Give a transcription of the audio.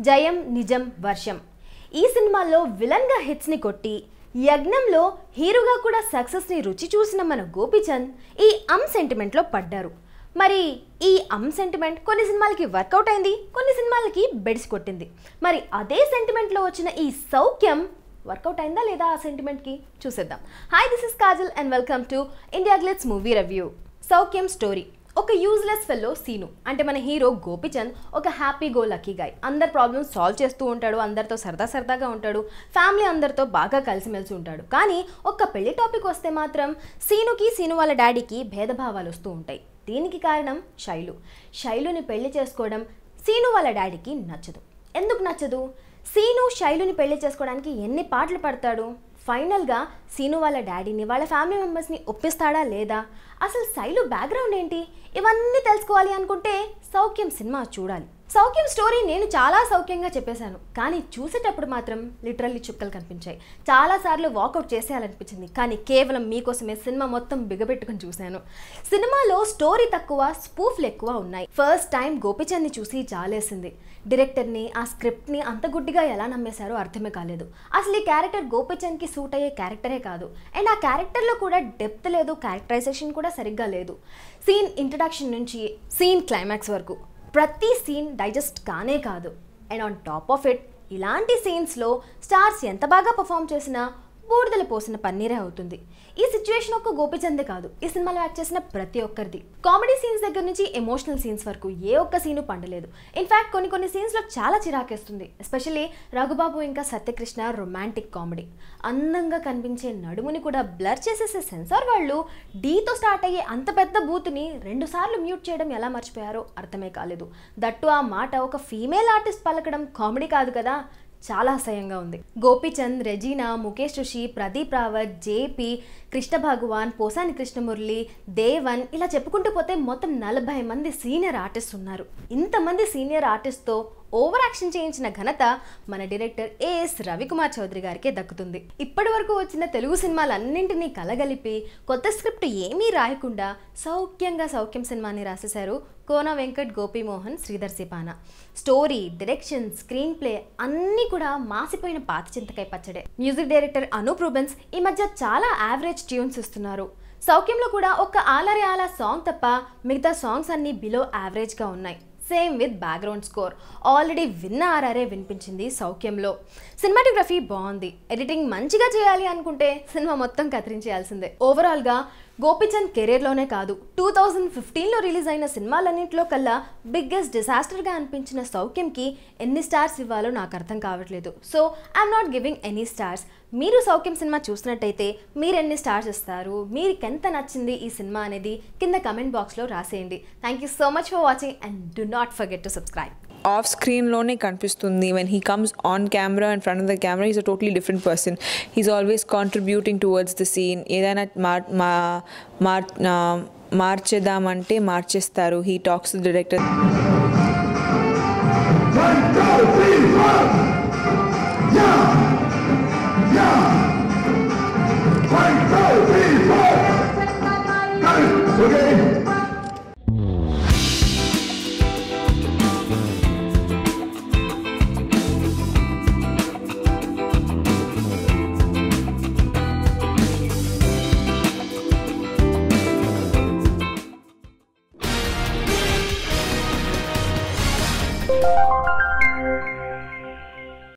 జయం నిజం వర్షం ఈ సినిమాలో విలన్ గా హిట్స్ ని కొట్టి యజ్ఞంలో హీరోగా కూడా సక్సెస్ ని రుచి చూసిన మన గోపీచంద్ ఈ సెంటిమెంట్ లో పడ్డారు. మరి ఈ సెంటిమెంట్ కొన్ని సినిమాలకి వర్కౌట్ అయింది, కొన్ని సినిమాలకి బెడిసి కొట్టింది. మరి అదే సెంటిమెంట్ లో వచ్చిన ఈ సౌఖ్యం వర్కౌట్ అయిందా లేదా ఆ సెంటిమెంట్ కి చూసేద్దాం. Hi, this is Kajal and welcome to India glitz movie review. Soukhyam story. ఒక యూజ్లెస్ ఫెల్లో సీను అంటే మన హీరో గోపీచంద్ ఒక హ్యాపీ గో లక్కీ గాయ్. అందరి ప్రాబ్లమ్స్ సాల్వ్ చేస్తూ ఉంటాడు, అందరితో సరదాగా ఉంటాడు, ఫ్యామిలీ అందరితో బాగా కలిసిమెలిసి ఉంటాడు. కానీ ఒక్క పెళ్లి టాపిక్ వస్తే మాత్రం సీను వాళ్ళ డాడీకి భేదభావాలు వస్తూ ఉంటాయి. దీనికి కారణం శైలుని పెళ్లి చేసుకోవడం సీను వాళ్ళ డాడీకి నచ్చదు. ఎందుకు నచ్చదు? సీను శైలుని పెళ్లి చేసుకోవడానికి ఎన్ని పాటలు పడతాడు. ఫైనల్గా సీను వాళ్ళ డాడీని వాళ్ళ ఫ్యామిలీ మెంబర్స్ని ఒప్పిస్తాడా లేదా, అసలు శైలు బ్యాక్గ్రౌండ్ ఏంటి, ఇవన్నీ తెలుసుకోవాలి అనుకుంటే సౌఖ్యం సినిమా చూడాలి. సౌఖ్యం స్టోరీ నేను చాలా సౌఖ్యంగా చెప్పేశాను, కానీ చూసేటప్పుడు మాత్రం లిటరల్లీ చుక్కలు కనిపించాయి. చాలాసార్లు వాకౌట్ చేసేయాలనిపించింది, కానీ కేవలం మీకోసమే సినిమా మొత్తం బిగబెట్టుకుని చూశాను. సినిమాలో స్టోరీ తక్కువ, స్పూఫ్లు ఎక్కువ ఉన్నాయి. ఫస్ట్ టైం గోపీచంద్ని చూసి జాలేసింది. డైరెక్టర్ని, ఆ స్క్రిప్ట్ని అంత గుడ్డిగా ఎలా నమ్మేశారో అర్థమే కాలేదు. అసలు ఈ క్యారెక్టర్ గోపీచంద్కి సూట్ అయ్యే క్యారెక్టరే కాదు. అండ్ ఆ క్యారెక్టర్లో కూడా డెప్త్ లేదు, క్యారెక్టరైజేషన్ కూడా సరిగ్గా లేదు. సీన్ ఇంట్రడక్షన్ నుంచి సీన్ క్లైమాక్స్ వరకు ప్రతి సీన్ డైజెస్ట్ కానే కాదు. And on top of it ఇలాంటి సీన్స్లో స్టార్స్ ఎంత బాగా పర్ఫామ్ చేసినా బూడిదలు పోసిన పన్నీరే అవుతుంది. ఈ సిచ్యువేషన్ ఒక్క గోపీచందే కాదు, ఈ సినిమాలో యాక్ట్ చేసిన ప్రతి ఒక్కరిది. కామెడీ సీన్స్ దగ్గర నుంచి ఎమోషనల్ సీన్స్ వరకు ఏ ఒక్క సీను పండలేదు. ఇన్ఫ్యాక్ట్ కొన్ని సీన్స్లో చాలా చిరాకేస్తుంది. ఎస్పెషల్లీ రఘుబాబు ఇంకా సత్యకృష్ణ రొమాంటిక్ కామెడీ. అందంగా కనిపించే నడుముని కూడా బ్లర్ చేసేసే సెన్సార్ వాళ్ళు డీతో స్టార్ట్ అయ్యే అంత పెద్ద బూత్ని 2 సార్లు మ్యూట్ చేయడం ఎలా మర్చిపోయారో అర్థమే కాలేదు. దట్టు ఆ మాట ఒక ఫీమేల్ ఆర్టిస్ట్ పలకడం కామెడీ కాదు కదా, చాలా అసహ్యంగా ఉంది. గోపీచంద్, రెజీనా, ముఖేష్ ఋషి, ప్రదీప్ రావత్, జేపీ, కృష్ణ భగవాన్, పోసాని కృష్ణమురళి, దేవన్, ఇలా చెప్పుకుంటూ పోతే మొత్తం 40 మంది సీనియర్ ఆర్టిస్ట్ ఉన్నారు. ఇంతమంది సీనియర్ ఆర్టిస్ట్తో ఓవర్ యాక్షన్ చేయించిన ఘనత మన డైరెక్టర్ ఏఎస్ రవికుమార్ చౌదరి గారికే దక్కుతుంది. ఇప్పటి వరకు వచ్చిన తెలుగు సినిమాలన్నింటినీ కలగలిపి కొత్త స్క్రిప్ట్ ఏమీ రాయకుండా సౌఖ్యం సినిమాని రాసేశారు Kona Venkat, Gopimohan, Sridhar Sipana. Story, direction, screenplay అన్నీ కూడా మాసిపోయిన పాత చింతకాయ పచ్చడే. మ్యూజిక్ డైరెక్టర్ అనూప్ రూబెన్స్ ఈ మధ్య చాలా యావరేజ్ ట్యూన్స్ ఇస్తున్నారు. సౌఖ్యంలో కూడా ఒక్క ఆలరే ఆలా సాంగ్ తప్ప మిగతా సాంగ్స్ అన్నీ బిలో యావరేజ్గా ఉన్నాయి. Same with background score. Already విన్న ఆర్ఆర్ఏ వినిపించింది సౌఖ్యంలో. సినిమాటోగ్రఫీ బాగుంది. ఎడిటింగ్ మంచిగా చేయాలి అనుకుంటే సినిమా మొత్తం కత్తిరించేయాల్సిందే. ఓవరాల్గా గోపీచంద్ కెరీర్లోనే కాదు 2015లో రిలీజ్ అయిన సినిమాలన్నింటిలో కల్లా బిగ్గెస్ట్ డిజాస్టర్గా అనిపించిన సౌఖ్యంకి ఎన్ని స్టార్స్ ఇవ్వాలో నాకు అర్థం కావట్లేదు. So I'm not giving any stars. మీరు సౌఖ్యం సినిమా చూసినట్టయితే మీరు ఎన్ని స్టార్స్ ఇస్తారు, మీకు ఎంత నచ్చింది ఈ సినిమా అనేది కింద కమెంట్ బాక్స్లో రాసేయండి. Thank you so much for watching and do not forget to subscribe. ఆఫ్ స్క్రీన్లోనే కనిపిస్తుంది. when he comes on camera, in front of the camera, he's a totally different person. He's always contributing towards the scene. ఏదైనా మార్చేద్దామంటే మార్చేస్తారు. He talks to the director.